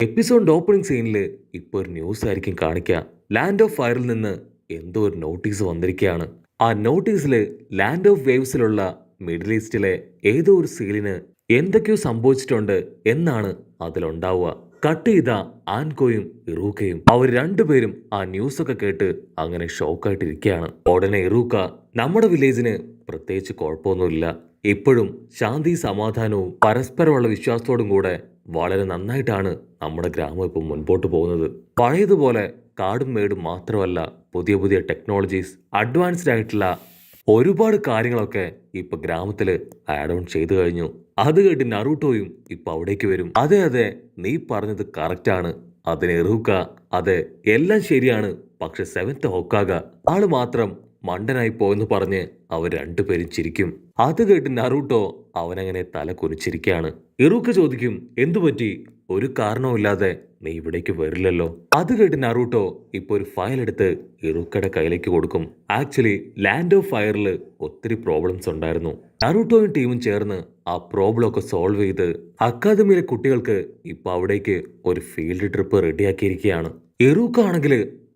എപ്പിസോഡിന്റെ opening സീനിൽ ഇപ്പോൾ ഒരു ന്യൂസ് ആയിരിക്കും കാണിക്കുക. ലാൻഡ് ഓഫ് ഫയറിൽ നിന്ന് എന്തോ ഒരു നോട്ടീസ് വന്നിരിക്കുകയാണ്. ആ നോട്ടീസിൽ ലാൻഡ് ഓഫ് വേവ്സിലുള്ള മിഡിൽ ഈസ്റ്റിലെ ഏതോ ഒരു സീലിന് എന്തൊക്കെയോ സംഭവിച്ചിട്ടുണ്ട് എന്നാണ് അതിലുണ്ടാവുക. കട്ട് ചെയ്ത ആൻകോയും ഇറൂക്കയും അവർ രണ്ടുപേരും ആ ന്യൂസ് ഒക്കെ കേട്ട് അങ്ങനെ ഷോക്കായിട്ടിരിക്കുകയാണ്. ഉടനെ ഇറൂക്ക നമ്മുടെ വില്ലേജിന് പ്രത്യേകിച്ച് കുഴപ്പമൊന്നുമില്ല, ഇപ്പോഴും ശാന്തി സമാധാനവും പരസ്പരമുള്ള വിശ്വാസത്തോടും കൂടെ വളരെ നന്നായിട്ടാണ് നമ്മുടെ ഗ്രാമം ഇപ്പം മുൻപോട്ട് പോകുന്നത്. പഴയതുപോലെ കാടും മേടും മാത്രമല്ല, പുതിയ പുതിയ ടെക്നോളജീസ്, അഡ്വാൻസ്ഡ് ആയിട്ടുള്ള ഒരുപാട് കാര്യങ്ങളൊക്കെ ഇപ്പൊ ഗ്രാമത്തില് ആഡ് ഓൺ ചെയ്തു കഴിഞ്ഞു. അത് കേട്ട് നറൂട്ടോയും ഇപ്പൊ അവിടേക്ക് വരും. അതെ അതെ, നീ പറഞ്ഞത് കറക്റ്റ് ആണ്. അതിന് ഇറൂക്ക, അതെ എല്ലാം ശരിയാണ്, പക്ഷെ സെവൻത്ത് ഹൊക്കാഗ ആള് മാത്രം മണ്ടനായി പോയെന്ന് പറഞ്ഞ് അവർ രണ്ടുപേരും ചിരിക്കും. അത് കേട്ട് നറൂട്ടോ അവനങ്ങനെ തല കുനിച്ചിരിക്കുകയാണ്. ഇറൂക്ക ചോദിക്കും, എന്തുപറ്റി? ഒരു കാരണവുമില്ലാതെ നീ ഇവിടേക്ക് വരില്ലല്ലോ. അത് കേട്ട് നറൂട്ടോ ഇപ്പൊ ഒരു ഫയൽ എടുത്ത് ഇറൂക്കയുടെ കയ്യിലേക്ക് കൊടുക്കും. ആക്ച്വലി ലാൻഡ് ഓഫ് ഫയറിൽ ഒത്തിരി പ്രോബ്ലംസ് ഉണ്ടായിരുന്നു. നറൂട്ടോയും ടീമും ചേർന്ന് ആ പ്രോബ്ലം ഒക്കെ സോൾവ് ചെയ്ത് അക്കാദമിയിലെ കുട്ടികൾക്ക് ഇപ്പൊ അവിടേക്ക് ഒരു ഫീൽഡ് ട്രിപ്പ് റെഡിയാക്കിയിരിക്കുകയാണ്. ഇറൂക്ക ആണെങ്കിൽ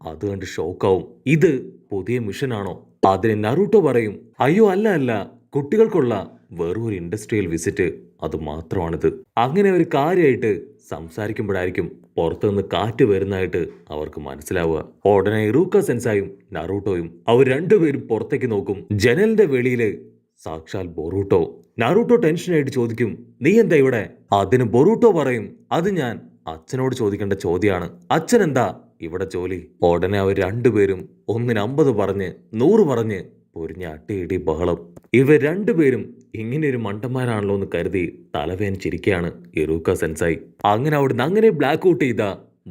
അത് കണ്ട് ഷോക്കാവും. ഇത് പുതിയ മിഷനാണോ? അതിന് നറൂട്ടോ പറയും, അയ്യോ അല്ല അല്ല, കുട്ടികൾക്കുള്ള വെറും ഒരു ഇൻഡസ്ട്രിയൽ വിസിറ്റ്, അത് മാത്രമാണിത്. അങ്ങനെ ഒരു കാര്യമായിട്ട് സംസാരിക്കുമ്പോഴായിരിക്കും പുറത്തുനിന്ന് കാറ്റ് വരുന്നതായിട്ട് അവർക്ക് മനസ്സിലാവുക. ഉടനെ ഇറൂക്ക സെൻസായും നറൂട്ടോയും അവർ രണ്ടുപേരും പുറത്തേക്ക് നോക്കും. ജനലിന്റെ വെളിയില് സാക്ഷാൽ ബൊറൂട്ടോ. നറൂട്ടോ ടെൻഷനായിട്ട് ചോദിക്കും, നീ എന്താ ഇവിടെ? അതിന് ബൊറൂട്ടോ പറയും, അത് ഞാൻ അച്ഛനോട് ചോദിക്കേണ്ട ചോദ്യമാണ്, അച്ഛൻ എന്താ ഇവിടെ ജോലി? ഉടനെ അവർ രണ്ടുപേരും 150 പറഞ്ഞ് 100 പറഞ്ഞ് പൊരിഞ്ഞ അട്ടിയിടി ബഹളം. ഇവർ രണ്ടുപേരും ഇങ്ങനെ ഒരു മണ്ടന്മാരാണല്ലോ എന്ന് കരുതി തലവേദനിച്ചിരിക്കുകയാണ് ഇറൂക്ക സെൻസായി. അങ്ങനെ അവിടുന്ന് അങ്ങനെ ബ്ലാക്ക് ഔട്ട് ചെയ്ത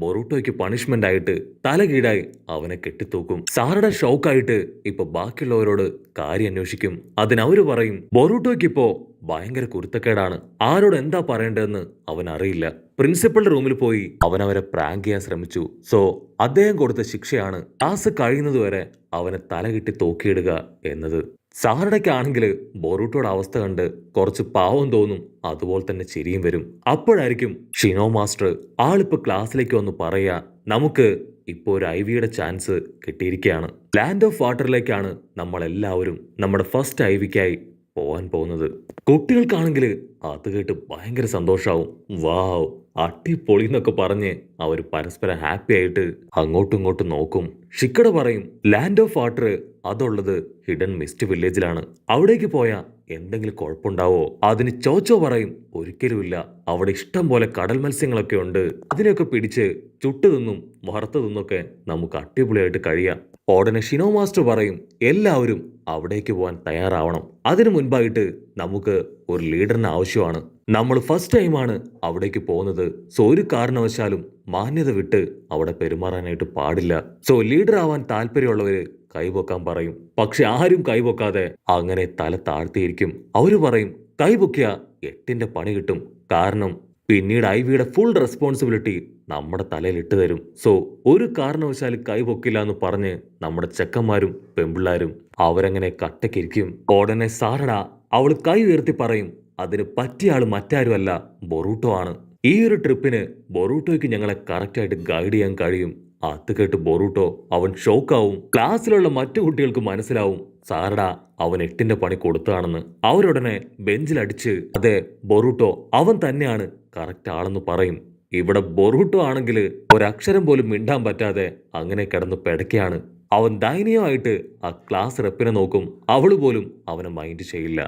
ബൊറൂട്ടോയ്ക്ക് പണിഷ്മെന്റ് ആയിട്ട് തലകീടായി അവനെ കെട്ടിത്തൂക്കും. സാറയുടെ ഷോക്കായിട്ട് ഇപ്പൊ ബാക്കിയുള്ളവരോട് കാര്യം അന്വേഷിക്കും. അതിനവര് പറയും, ബൊറൂട്ടോയ്ക്ക് ഇപ്പോ ഭയങ്കര കുരുത്തക്കേടാണ്, ആരോട് എന്താ പറയേണ്ടതെന്ന് അവൻ അറിയില്ല. പ്രിൻസിപ്പളുടെ റൂമിൽ പോയി അവൻ അവരെ പ്രാങ്ക് ചെയ്യാൻ ശ്രമിച്ചു. സോ അദ്ദേഹം കൊടുത്ത ശിക്ഷയാണ് ക്ലാസ് കഴിയുന്നതുവരെ അവനെ തലകിട്ടി തൂക്കിയിടുക എന്നത്. സാറടയ്ക്കാണെങ്കിൽ ബൊറൂട്ടോയുടെ അവസ്ഥ കണ്ട് കുറച്ച് പാവം തോന്നും, അതുപോലെ തന്നെ ചിരിയും വരും. അപ്പോഴായിരിക്കും ഷിനോ മാസ്റ്റർ ആളിപ്പോ ക്ലാസ്സിലേക്ക് വന്ന് പറയാ, നമുക്ക് ഇപ്പോ ഒരു ഐവിയുടെ ചാൻസ് കിട്ടിയിരിക്കുകയാണ്. ലാൻഡ് ഓഫ് വാട്ടറിലേക്കാണ് നമ്മൾ എല്ലാവരും നമ്മുടെ ഫസ്റ്റ് ഐവിക്കായി പോവാൻ പോകുന്നത്. കുട്ടികൾക്കാണെങ്കിൽ അത് കേട്ട് ഭയങ്കര സന്തോഷാവും. വാവ്, അടിപൊളി എന്നൊക്കെ പറഞ്ഞ് അവർ പരസ്പരം ഹാപ്പി ആയിട്ട് അങ്ങോട്ടും ഇങ്ങോട്ടും നോക്കും. ഷിക്കട പറയും, ലാൻഡ് ഓഫ് വാട്ടർ അതുള്ളത് ഹിഡൻ മിസ്റ്റ് വില്ലേജിലാണ്, അവിടേക്ക് പോയാ എന്തെങ്കിലും കുഴപ്പമുണ്ടാവോ? അതിന് ചോച്ചോ പറയും, ഒരിക്കലുമില്ല, അവിടെ ഇഷ്ടം പോലെ കടൽ മത്സ്യങ്ങളൊക്കെ ഉണ്ട്, അതിനെയൊക്കെ പിടിച്ച് ചുട്ടു തിന്നും വറുത്തു തിന്നൊക്കെ നമുക്ക് അടിപൊളിയായിട്ട് കഴിയാം. ഉടനെ ഷിനോ മാസ്റ്റർ പറയും, എല്ലാവരും അവിടേക്ക് പോകാൻ തയ്യാറാവണം. അതിനു മുൻപായിട്ട് നമുക്ക് ഒരു ലീഡറിന് ആവശ്യമാണ്. നമ്മൾ ഫസ്റ്റ് ടൈമാണ് അവിടേക്ക് പോകുന്നത്. സോ ഒരു കാരണവശാലും മാന്യത വിട്ട് അവിടെ പെരുമാറാനായിട്ട് പാടില്ല. സോ ലീഡർ ആവാൻ താല്പര്യമുള്ളവര് കൈപൊക്കാൻ പറയും. പക്ഷെ ആരും കൈപൊക്കാതെ അങ്ങനെ തല താഴ്ത്തിയിരിക്കും. അവര് പറയും, കൈപൊക്കിയ 8ന്റെ പണി കിട്ടും. കാരണം പിന്നീട് ഐവിയുടെ ഫുൾ റെസ്പോൺസിബിലിറ്റി നമ്മുടെ തലയിൽ ഇട്ട് തരും. സോ ഒരു കാരണവശാലും കൈപൊക്കില്ല എന്ന് പറഞ്ഞ് നമ്മുടെ ചെക്കന്മാരും പെമ്പിള്ളാരും അവരങ്ങനെ കട്ടക്കിരിക്കും. ഉടനെ സാറട അവൾ കൈ ഉയർത്തി പറയും, അതിന് പറ്റിയ ആള് മറ്റാരുമല്ല, ബൊറൂട്ടോ ആണ്. ഈ ഒരു ട്രിപ്പിന് ബൊറൂട്ടോയ്ക്ക് ഞങ്ങളെ കറക്റ്റായിട്ട് ഗൈഡ് ചെയ്യാൻ കഴിയും. അത് കേട്ട് ബൊറൂട്ടോ അവൻ ഷോക്കാവും. ക്ലാസ്സിലുള്ള മറ്റു കുട്ടികൾക്ക് മനസ്സിലാവും, സാറടാ അവൻ 8ന്റെ പണി കൊടുത്തതാണെന്ന്. അവരുടനെ ബെഞ്ചിലടിച്ച്, അതെ ബൊറൂട്ടോ അവൻ തന്നെയാണ് കറക്റ്റ് ആളെന്ന് പറയും. ഇവിടെ ബൊറൂട്ടോ ആണെങ്കിൽ ഒരക്ഷരം പോലും മിണ്ടാൻ പറ്റാതെ അങ്ങനെ കിടന്ന് പെടയ്ക്കാണ്. അവൻ ദയനീയമായിട്ട് ആ ക്ലാസ് റെപ്പിനെ നോക്കും. അവള് പോലും അവനെ മൈൻഡ് ചെയ്യില്ല.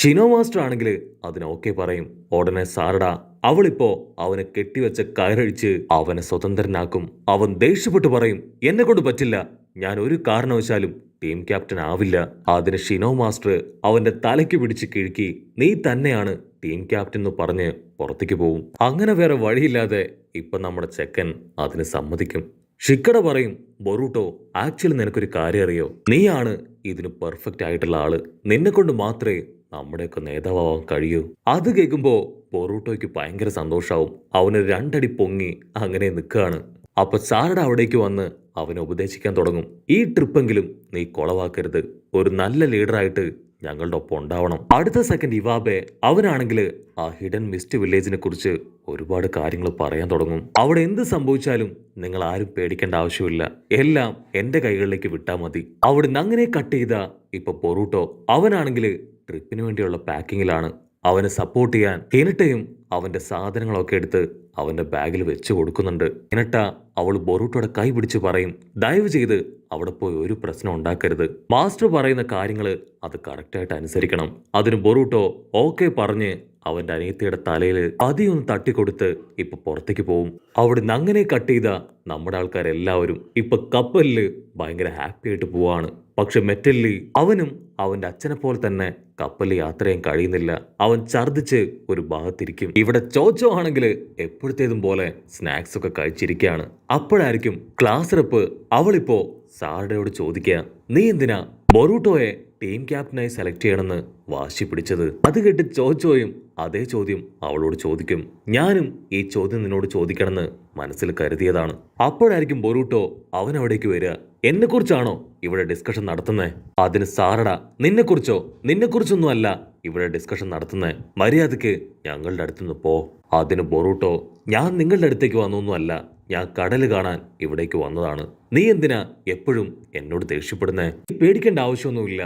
ഷിനോ മാസ്റ്റർ ആണെങ്കിൽ അതിന് ഓക്കെ പറയും. ഉടനെ സാറടാ അവളിപ്പോ അവനെ കെട്ടിവെച്ച കയറഴിച്ച് അവനെ സ്വതന്ത്രനാക്കും. അവൻ ദേഷ്യപ്പെട്ട് പറയും, എന്നെ കൊണ്ട് പറ്റില്ല, ഞാൻ ഒരു കാരണവശാലും ടീം ക്യാപ്റ്റൻ ആവില്ല. അതിന് ഷിനോ മാസ്റ്റർ അവന്റെ തലയ്ക്ക് പിടിച്ച് കിഴുക്കി, നീ തന്നെയാണ് ടീം ക്യാപ്റ്റൻ എന്ന് പറഞ്ഞ് പുറത്തേക്ക് പോവും. അങ്ങനെ വേറെ വഴിയില്ലാതെ ഇപ്പൊ നമ്മുടെ ചെക്കൻ അതിന് സമ്മതിക്കും. ഷിക്കട പറയും, ബൊറൂട്ടോ ആക്ച്വലി നിനക്കൊരു കാര്യം അറിയോ, നീയാണ് ഇതിന് പെർഫെക്റ്റ് ആയിട്ടുള്ള ആള്, നിന്നെ കൊണ്ട് മാത്രമേ നമ്മുടെയൊക്കെ നേതാവാൻ കഴിയൂ. അത് കേൾക്കുമ്പോ ബൊറൂട്ടോയ്ക്ക് ഭയങ്കര സന്തോഷാവും. അവന് 2 അടി പൊങ്ങി അങ്ങനെ നിൽക്കുകയാണ്. അപ്പൊ സാറട അവിടേക്ക് വന്ന് അവനെ ഉപദേശിക്കാൻ തുടങ്ങും. ഈ ട്രിപ്പെങ്കിലും നീ കൊളവാക്കരുത്, ഒരു നല്ല ലീഡറായിട്ട് ഞങ്ങളുടെ ഒപ്പം ഉണ്ടാവണം. അടുത്ത സെക്കൻഡ് ഇവാബെ അവനാണെങ്കിൽ ആ ഹിഡൻ മിസ്റ്റ് വില്ലേജിനെ കുറിച്ച് ഒരുപാട് കാര്യങ്ങൾ പറയാൻ തുടങ്ങും. അവിടെ എന്ത് സംഭവിച്ചാലും നിങ്ങൾ ആരും പേടിക്കേണ്ട ആവശ്യമില്ല, എല്ലാം എന്റെ കൈകളിലേക്ക് വിട്ടാൽ മതി. അവിടുന്ന് അങ്ങനെ കട്ട് ചെയ്ത ഇപ്പൊ ബൊറൂട്ടോ അവനാണെങ്കിൽ ട്രിപ്പിന് വേണ്ടിയുള്ള പാക്കിങ്ങിലാണ്. അവനെ സപ്പോർട്ട് ചെയ്യാൻ ഹിനട്ടയും അവന്റെ സാധനങ്ങളൊക്കെ എടുത്ത് അവന്റെ ബാഗിൽ വെച്ച് കൊടുക്കുന്നുണ്ട്. ഹിനട്ട അവൾ ബൊറൂട്ടോയുടെ കൈ പിടിച്ച് പറയും, ദയവ് ചെയ്ത് അവിടെ പോയി ഒരു പ്രശ്നം ഉണ്ടാക്കരുത്. മാസ്റ്റർ പറയുന്ന കാര്യങ്ങൾ അത് കറക്റ്റായിട്ട് അനുസരിക്കണം. അതിന് ബൊറൂട്ടോ ഓക്കെ പറഞ്ഞ് അവന്റെ അനിയത്തിയുടെ തലയിൽ പതിയൊന്ന് തട്ടിക്കൊടുത്ത് ഇപ്പൊ പുറത്തേക്ക് പോവും. അവിടുന്ന് അങ്ങനെ കട്ട് ചെയ്ത നമ്മുടെ ആൾക്കാരെല്ലാവരും ഇപ്പൊ കപ്പലില് ഭയങ്കര ഹാപ്പി ആയിട്ട് പോവാണ്. പക്ഷെ മെറ്റല്ലി അവനും അവന്റെ അച്ഛനെ പോലെ തന്നെ കപ്പലിൽ യാത്ര ചെയ്യാൻ കഴിയുന്നില്ല. അവൻ ഛർദിച്ച് ഒരു ഭാഗത്തിരിക്കും. ഇവിടെ ചോച്ചോ ആണെങ്കിൽ എപ്പോഴത്തേതും പോലെ സ്നാക്സ് ഒക്കെ കഴിച്ചിരിക്കുകയാണ്. അപ്പോഴായിരിക്കും ക്ലാസ് റെപ്പ് അവളിപ്പോ സാറുടെയോട് ചോദിക്കുക, നീ എന്തിനാ ബൊറൂട്ടോയെ ടീം ക്യാപ്റ്റനായി സെലക്ട് ചെയ്യണമെന്ന് വാശി പിടിച്ചത്? അത് കേട്ട് ചോച്ചോയും അതേ ചോദ്യം അവളോട് ചോദിക്കും. ഞാനും ഈ ചോദ്യം നിന്നോട് ചോദിക്കണമെന്ന് മനസ്സിൽ കരുതിയതാണ്. അപ്പോഴായിരിക്കും ബൊറൂട്ടോ അവൻ അവിടേക്ക് വരിക. എന്നെ കുറിച്ചാണോ ഇവിടെ ഡിസ്കഷൻ നടത്തുന്നേ? അതിന് സാറടാ, നിന്നെക്കുറിച്ചൊന്നും അല്ല ഇവിടെ ഡിസ്കഷൻ നടത്തുന്നേ. മര്യാദക്ക് ഞങ്ങളുടെ അടുത്തുനിന്ന് പോ. അതിന് ബൊറൂട്ടോ, ഞാൻ നിങ്ങളുടെ അടുത്തേക്ക് വന്നൊന്നുമല്ല, ഞാൻ കടല് കാണാൻ ഇവിടേക്ക് വന്നതാണ്. നീ എന്തിനാ എപ്പോഴും എന്നോട് ദേഷ്യപ്പെടുന്നേ? പേടിക്കേണ്ട ആവശ്യമൊന്നുമില്ല.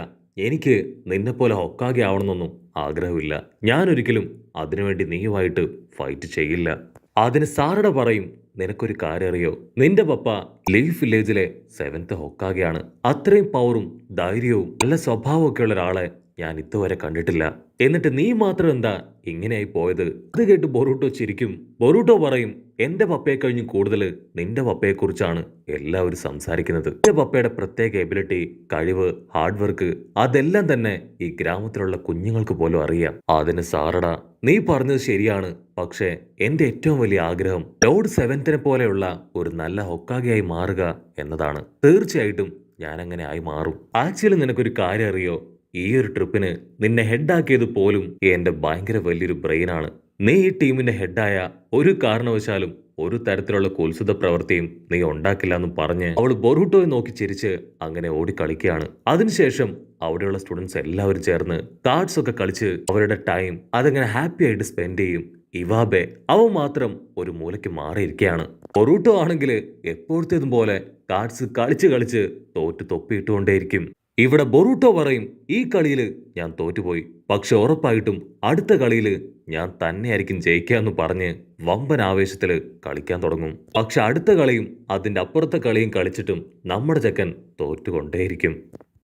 എനിക്ക് നിന്നെപ്പോലെ ഹൊക്കാകെ ആവണമെന്നൊന്നും ആഗ്രഹമില്ല. ഞാൻ ഒരിക്കലും അതിനുവേണ്ടി നീയുമായിട്ട് ഫൈറ്റ് ചെയ്യില്ല. അതിന് സാറട പറയും, നിനക്കൊരു കാര്യം അറിയോ? നിന്റെ പപ്പ ലീഫ് വില്ലേജിലെ 7th ഹൊക്കാകെയാണ്. അത്രയും പവറും ധൈര്യവും നല്ല സ്വഭാവമൊക്കെ ഉള്ള ഒരാളെ ഞാൻ ഇതുവരെ കണ്ടിട്ടില്ല. എന്നിട്ട് നീ മാത്രം എന്താ ഇങ്ങനെയായി പോയത്? അത് കേട്ട് ബൊറൂട്ടോ ചിരിക്കും. ബൊറൂട്ടോ പറയും, എന്റെ പപ്പയെ കഴിഞ്ഞ് കൂടുതൽ നിന്റെ പപ്പയെ കുറിച്ചാണ് എല്ലാവരും സംസാരിക്കുന്നത്. എന്റെ പപ്പയുടെ പ്രത്യേക എബിലിറ്റി, കഴിവ്, ഹാർഡ് വർക്ക് അതെല്ലാം തന്നെ ഈ ഗ്രാമത്തിലുള്ള കുഞ്ഞുങ്ങൾക്ക് പോലും അറിയാം. അതിന് സാറടാ, നീ പറഞ്ഞത് ശരിയാണ്. പക്ഷേ എന്റെ ഏറ്റവും വലിയ ആഗ്രഹം ലോർഡ് 7th പോലെയുള്ള ഒരു നല്ല ഹൊക്കാഗെയായി മാറുക എന്നതാണ്. തീർച്ചയായിട്ടും ഞാൻ അങ്ങനെ ആയി മാറും. ആക്ച്വലി നിനക്കൊരു കാര്യം അറിയോ? ഈ ഒരു ട്രിപ്പിന് നിന്നെ ഹെഡാക്കിയത് പോലും എന്റെ ഭയങ്കര വലിയൊരു ബ്രെയിനാണ്. നീ ഈ ടീമിന്റെ ഹെഡായ ഒരു കാരണവശാലും ഒരു തരത്തിലുള്ള കുത്സിത പ്രവൃത്തിയും നീ ഉണ്ടാക്കില്ല എന്ന് പറഞ്ഞ് അവൾ ബൊറൂട്ടോയെ നോക്കി ചിരിച്ച് അങ്ങനെ ഓടിക്കളിക്കുകയാണ്. അതിനുശേഷം അവിടെയുള്ള സ്റ്റുഡൻസ് എല്ലാവരും ചേർന്ന് കാർഡ്സ് ഒക്കെ കളിച്ച് അവരുടെ ടൈം അതങ്ങനെ ഹാപ്പി ആയിട്ട് സ്പെൻഡ് ചെയ്യും. ഇവാബെ അവൻ മാത്രം ഒരു മൂലയ്ക്ക് മാറിയിരിക്കുകയാണ്. ബൊറൂട്ടോ ആണെങ്കിൽ എപ്പോഴത്തേതും പോലെ കാർഡ്സ് കളിച്ച് തോറ്റ് തൊപ്പിയിട്ടുകൊണ്ടേയിരിക്കും. ഇവിടെ ബൊറൂട്ടോ പറയും, ഈ കളിയിൽ ഞാൻ തോറ്റുപോയി, പക്ഷെ ഉറപ്പായിട്ടും അടുത്ത കളിയിൽ ഞാൻ തന്നെയായിരിക്കും ജയിക്കാന്ന് പറഞ്ഞ് വമ്പൻ ആവേശത്തിൽ കളിക്കാൻ തുടങ്ങും. പക്ഷെ അടുത്ത കളിയും അതിന്റെ അപ്പുറത്തെ കളിയും കളിച്ചിട്ടും നമ്മുടെ ചെക്കൻ തോറ്റുകൊണ്ടേയിരിക്കും.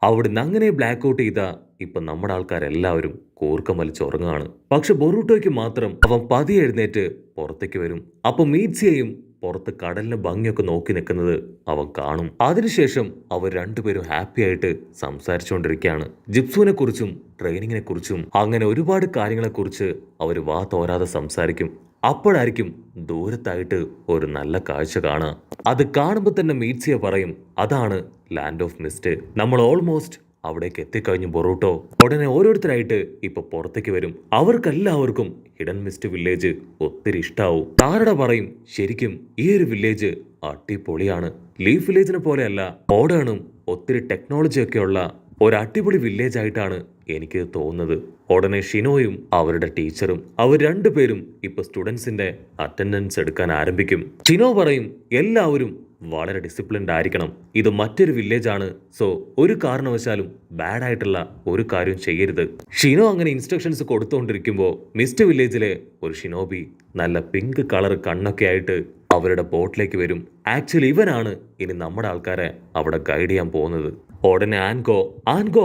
അവിടുന്ന് അങ്ങനെ ബ്ലാക്ക് ഔട്ട് ചെയ്ത ഇപ്പൊ നമ്മുടെ ആൾക്കാരെല്ലാവരും കൂർക്കം വലിച്ചുറങ്ങുകയാണ്. പക്ഷെ ബൊറൂട്ടോയ്ക്ക് മാത്രം അവൻ പതിയെ എഴുന്നേറ്റ് പുറത്തേക്ക് വരും. അപ്പൊ മീറ്റ്സിയെയും പുറത്ത് കടലിന് ഭംഗിയൊക്കെ നോക്കി നിൽക്കുന്നത് അവൻ കാണും. അതിനുശേഷം അവർ രണ്ടുപേരും ഹാപ്പി ആയിട്ട് സംസാരിച്ചുകൊണ്ടിരിക്കുകയാണ്. ജിപ്സുവിനെ കുറിച്ചും ട്രെയിനിങ്ങിനെ കുറിച്ചും അങ്ങനെ ഒരുപാട് കാര്യങ്ങളെ കുറിച്ച് അവർ വാ തോരാതെ സംസാരിക്കും. അപ്പോഴായിരിക്കും ദൂരത്തായിട്ട് ഒരു നല്ല കാഴ്ച കാണുക. അത് കാണുമ്പോൾ തന്നെ മീറ്റ്സിയ പറയും, അതാണ് ലാൻഡ് ഓഫ് മിസ്റ്റ്. നമ്മൾ ഓൾമോസ്റ്റ് അവിടേക്ക് എത്തിക്കഴിഞ്ഞു ബൊറൂട്ടോ. ഉടനെ ഓരോരുത്തരായിട്ട് ഇപ്പൊ പുറത്തേക്ക് വരും. അവർക്കെല്ലാവർക്കും ഹിഡൻ മിസ്റ്റ് വില്ലേജ് ഒത്തിരി ഇഷ്ടാവും. താരട പറയും, ശരിക്കും ഈ ഒരു വില്ലേജ് അടിപൊളിയാണ്. ലീഫ് വില്ലേജിനെ പോലെയല്ല, മോഡേണും ഒത്തിരി ടെക്നോളജി ഒക്കെ ഉള്ള ഒരു അടിപൊളി വില്ലേജ് ആയിട്ടാണ് എനിക്ക് തോന്നുന്നത്. ഉടനെ ഷിനോയും അവരുടെ ടീച്ചറും അവർ രണ്ടുപേരും ഇപ്പൊ സ്റ്റുഡൻസിന്റെ അറ്റൻഡൻസ് എടുക്കാൻ ആരംഭിക്കും. ഷിനോ പറയും, എല്ലാവരും വളരെ ഡിസിപ്ലിൻഡ് ആയിരിക്കണം. ഇത് മറ്റൊരു വില്ലേജ് ആണ്. സോ ഒരു കാരണവശാലും ബാഡ് ആയിട്ടുള്ള ഒരു കാര്യം ചെയ്യരുത്. ഷിനോ അങ്ങനെ ഇൻസ്ട്രക്ഷൻസ് കൊടുത്തുകൊണ്ടിരിക്കുമ്പോൾ മിസ്റ്റ് വില്ലേജിലെ ഒരു ഷിനോബി നല്ല പിങ്ക് കളർ കണ്ണൊക്കെ ആയിട്ട് അവരുടെ ബോട്ടിലേക്ക് വരും. ആക്ച്വലി ഇവനാണ് ഇനി നമ്മുടെ ആൾക്കാരെ അവിടെ ഗൈഡ് ചെയ്യാൻ പോകുന്നത്. ഉടനെ ആൻഗോ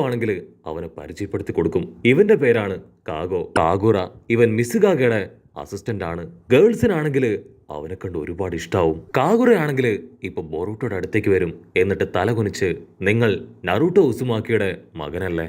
ആണെങ്കിൽ അവനെ പരിചയപ്പെടുത്തി കൊടുക്കും. ഇവന്റെ പേരാണ് കാഗുറ. ഇവൻ മിസുഗാഗയുടെ അസിസ്റ്റന്റ് ആണ്. ഗേൾസിനാണെങ്കിൽ അവനെ കണ്ട് ഒരുപാട് ഇഷ്ടാവും. കാഗുറയാണെങ്കിൽ ഇപ്പൊ ബൊറൂട്ടോയുടെ അടുത്തേക്ക് വരും. എന്നിട്ട് തലകുനിച്ച്, നിങ്ങൾ നറൂട്ടോ ഉസുമാക്കിയുടെ മകനല്ലേ?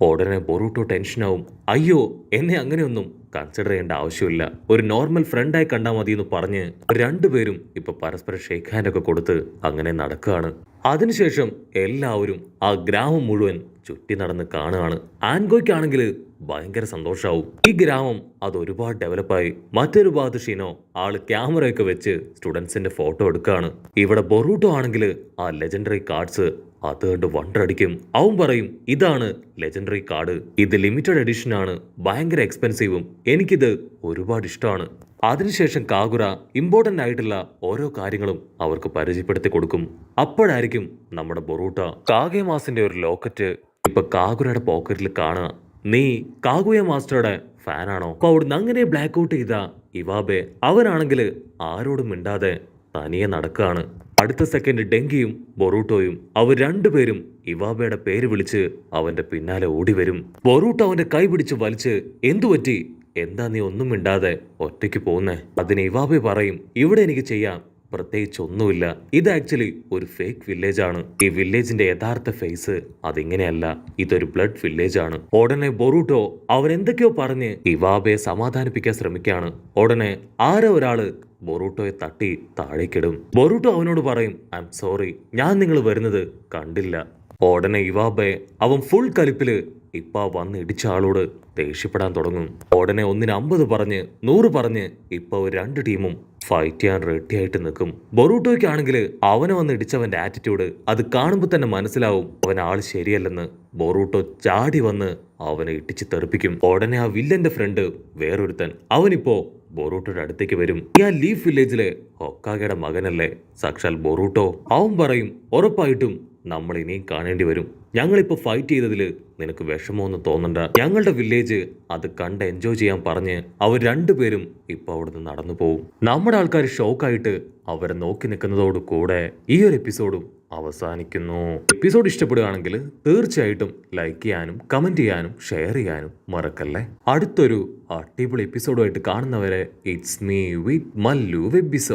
ഉടനെ ബൊറൂട്ടോ ടെൻഷനാവും. അയ്യോ, എന്നെ അങ്ങനെയൊന്നും കൺസിഡർ ചെയ്യേണ്ട ആവശ്യമില്ല, ഒരു നോർമൽ ഫ്രണ്ടായി കണ്ടാൽ മതി എന്ന് പറഞ്ഞ് രണ്ടുപേരും ഇപ്പൊ പരസ്പരം ഷേക്ക് ഹാൻഡ് ഒക്കെ കൊടുത്ത് അങ്ങനെ നടക്കുകയാണ്. അതിനുശേഷം എല്ലാവരും ആ ഗ്രാമം മുഴുവൻ ചുറ്റി നടന്ന് കാണുകയാണ്. ആൻഗോയ്ക്കാണെങ്കിൽ ഭയങ്കര സന്തോഷാവും. ഈ ഗ്രാമം അത് ഒരുപാട് ഡെവലപ്പായി. മറ്റൊരു ഭാഗത്ത് ഷിനോ ആള് ക്യാമറയൊക്കെ വെച്ച് സ്റ്റുഡൻസിന്റെ ഫോട്ടോ എടുക്കുകയാണ്. ഇവിടെ ബൊറൂട്ടോ ആണെങ്കിൽ ആ ലെജൻഡറി കാർഡ്സ് അത് കണ്ട് വണ്ടർ അടിക്കും. അവൻ പറയും ഇതാണ് ലെജൻഡറി കാർഡ്, ഇത് ലിമിറ്റഡ് എഡിഷൻ ആണ്, ഭയങ്കര എക്സ്പെൻസീവും, എനിക്കിത് ഒരുപാട് ഇഷ്ടമാണ്. അതിനുശേഷം കാഗുറ ഇമ്പോർട്ടന്റ് ആയിട്ടുള്ള ഓരോ കാര്യങ്ങളും അവർക്ക് പരിചയപ്പെടുത്തി കൊടുക്കും. അപ്പോഴായിരിക്കും നമ്മുടെ ബൊറൂട്ട കാഗേമാസിന്റെ ഒരു ലോക്കറ്റ് ഇപ്പൊ കാഗുറയുടെ പോക്കറ്റിൽ കാണുക. നീ കാഗുയ മാസ്റ്ററുടെ ഫാനാണോ? അപ്പൊ അവിടുന്ന് അങ്ങനെ ബ്ലാക്ക് ഔട്ട് ചെയ്ത ഇവാബെ അവനാണെങ്കിൽ ആരോടും മിണ്ടാതെ തനിയെ നടക്കുകയാണ്. അടുത്ത സെക്കൻഡ് ഡെങ്കിയും ബൊറൂട്ടോയും അവർ രണ്ടുപേരും ഇവാബയുടെ പേര് വിളിച്ച് അവന്റെ പിന്നാലെ ഓടി വരും. ബൊറൂട്ടോ അവന്റെ കൈ പിടിച്ച് വലിച്ച് എന്തുപറ്റി, എന്താ നീ ഒന്നും മിണ്ടാതെ ഒറ്റയ്ക്ക് പോകുന്നേ? അതിന് ഇവാബെ പറയും ഇവിടെ എനിക്ക് ചെയ്യാം പ്രത്യേകിച്ച് ഒന്നുമില്ല, ഇത് ആക്ച്വലി ഒരു ഫേക്ക് വില്ലേജ് ആണ്. ഈ വില്ലേജിന്റെ യഥാർത്ഥ ഫേസ് അതിങ്ങനെയല്ല, ഇതൊരു ബ്ലഡ് വില്ലേജ് ആണ്. ഉടനെ ബൊറൂട്ടോ അവൻ എന്തൊക്കെയോ പറഞ്ഞ് ഇവാബയെ സമാധാനിപ്പിക്കാൻ ശ്രമിക്കുകയാണ്. ഉടനെ ആരോ ഒരാള് ബൊറൂട്ടോയെ തട്ടി താഴേക്കിടും. ബൊറൂട്ടോ അവനോട് പറയും ഐ എം സോറി, ഞാൻ നിങ്ങൾ വരുന്നത് കണ്ടില്ല. ഉടനെ ഇവാബെ അവൻ ഫുൾ കലിപ്പില് ഇപ്പ വന്ന് ഇടിച്ച ആളോട് ദേഷ്യപ്പെടാൻ തുടങ്ങും. ഉടനെ 150 പറഞ്ഞ് 100 പറഞ്ഞ് ഇപ്പൊ രണ്ട് ടീമും ഫൈറ്റ് ചെയ്യാൻ റെഡി ആയിട്ട് നിൽക്കും. ബൊറൂട്ടോയ്ക്കാണെങ്കിൽ അവനെ വന്ന് ഇടിച്ചവന്റെ ആറ്റിറ്റ്യൂഡ് അത് കാണുമ്പോൾ തന്നെ മനസ്സിലാവും അവൻ ആള് ശരിയല്ലെന്ന്. ബൊറൂട്ടോ ചാടി വന്ന് അവനെ ഇടിച്ച് തെറിപ്പിക്കും. ഉടനെ ആ വില്ലന്റെ ഫ്രണ്ട് വേറൊരുത്തൻ അവനിപ്പോ ബൊറൂട്ടോയുടെ അടുത്തേക്ക് വരും. ഈ ലീഫ് വില്ലേജിലെ ഹൊക്കാഗയുടെ മകനല്ലേ സാക്ഷാൽ ബൊറൂട്ടോ. അവൻ പറയും ഉറപ്പായിട്ടും നമ്മൾ ഇനിയും കാണേണ്ടി വരും, ഞങ്ങളിപ്പോ ഫൈറ്റ് ചെയ്തതില് നിനക്ക് വിഷമമൊന്നും തോന്നണ്ട, ഞങ്ങളുടെ വില്ലേജ് അത് കണ്ട് എൻജോയ് ചെയ്യാൻ പറഞ്ഞ് അവർ രണ്ടുപേരും ഇപ്പൊ അവിടുന്ന് നടന്നു പോവും. നമ്മുടെ ആൾക്കാർ ഷോക്കായിട്ട് അവരെ നോക്കി നിൽക്കുന്നതോട് കൂടെ ഈ ഒരു എപ്പിസോഡും അവസാനിക്കുന്നു. എപ്പിസോഡ് ഇഷ്ടപ്പെടുകയാണെങ്കിൽ തീർച്ചയായിട്ടും ലൈക്ക് ചെയ്യാനും കമന്റ് ചെയ്യാനും ഷെയർ ചെയ്യാനും മറക്കല്ലേ. അടുത്തൊരു അടിപൊളി എപ്പിസോഡുമായിട്ട് കാണുന്നവരെ ഇറ്റ്സ് മീ വിത്ത് മല്ലു വെബിസോ.